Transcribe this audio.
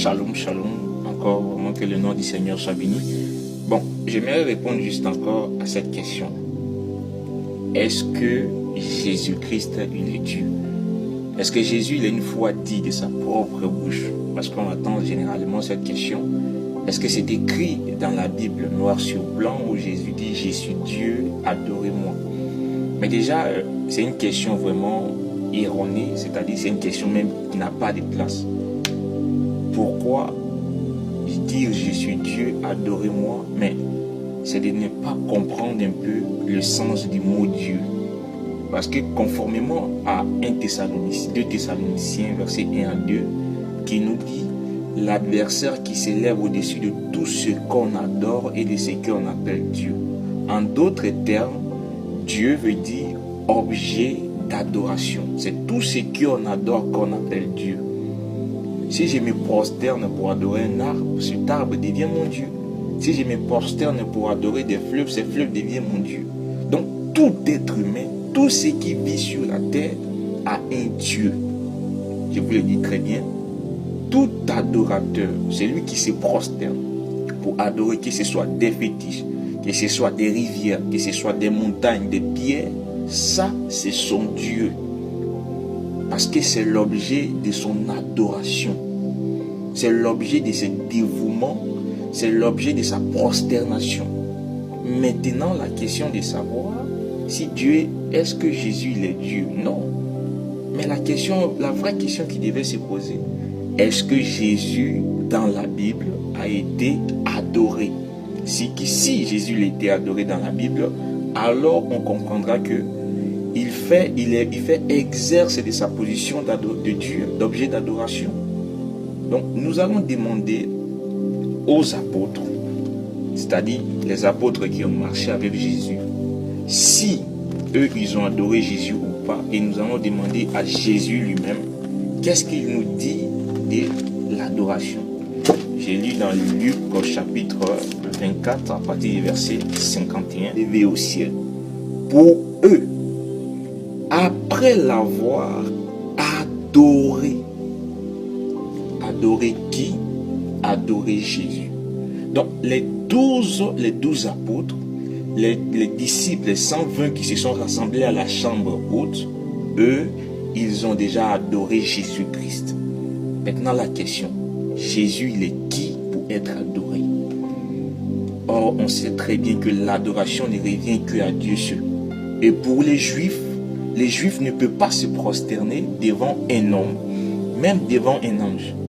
Shalom, shalom. Encore vraiment que le nom du Seigneur soit béni. Bon, j'aimerais répondre juste encore à cette question. Est-ce que Jésus-Christ, il est Dieu? Est-ce que Jésus, il a une fois dit de sa propre bouche? Parce qu'on attend généralement cette question. Est-ce que c'est écrit dans la Bible, noir sur blanc, où Jésus dit « Je suis Dieu, adorez-moi ». Mais déjà, c'est une question vraiment erronée, c'est-à-dire c'est une question même qui n'a pas de place. Pourquoi dire « Je suis Dieu, adorez-moi » mais c'est de ne pas comprendre un peu le sens du mot Dieu. Parce que conformément à 2 Thessaloniciens, verset 1 à 2, qui nous dit « L'adversaire qui s'élève au-dessus de tout ce qu'on adore et de ce qu'on appelle Dieu ». En d'autres termes, Dieu veut dire objet d'adoration. C'est tout ce qu'on adore qu'on appelle Dieu. Si je me prosterne pour adorer un arbre, cet arbre devient mon Dieu. Si je me prosterne pour adorer des fleuves, ces fleuves deviennent mon Dieu. Donc tout être humain, tout ce qui vit sur la terre a un Dieu. Je vous le dis très bien. Tout adorateur, c'est lui qui se prosterne pour adorer, que ce soit des fétiches, que ce soit des rivières, que ce soit des montagnes, des pierres, ça c'est son Dieu. Parce que c'est l'objet de son adoration. C'est l'objet de ses dévouements. C'est l'objet de sa prosternation. Maintenant, la question de savoir si Dieu, est-ce que Jésus il est Dieu? Non. Mais la vraie question qui devait se poser, est-ce que Jésus, dans la Bible, a été adoré? Si Jésus a été adoré dans la Bible, alors on comprendra que il exerce de sa position de Dieu, d'objet d'adoration. Donc, nous allons demander aux apôtres, c'est-à-dire les apôtres qui ont marché avec Jésus, si eux, ils ont adoré Jésus ou pas, et nous allons demander à Jésus lui-même, qu'est-ce qu'il nous dit de l'adoration. J'ai lu dans Luc au chapitre 24, à partir du verset 51, levé au ciel. Pour eux, après l'avoir adoré, adorer qui? Adorer Jésus. Donc les 12 apôtres, les disciples, les 120 qui se sont rassemblés à la chambre haute, eux, ils ont déjà adoré Jésus-Christ. Maintenant la question, Jésus, il est qui pour être adoré? Or, on sait très bien que l'adoration ne revient que à Dieu seul. Et pour les Juifs ne peuvent pas se prosterner devant un homme, même devant un ange.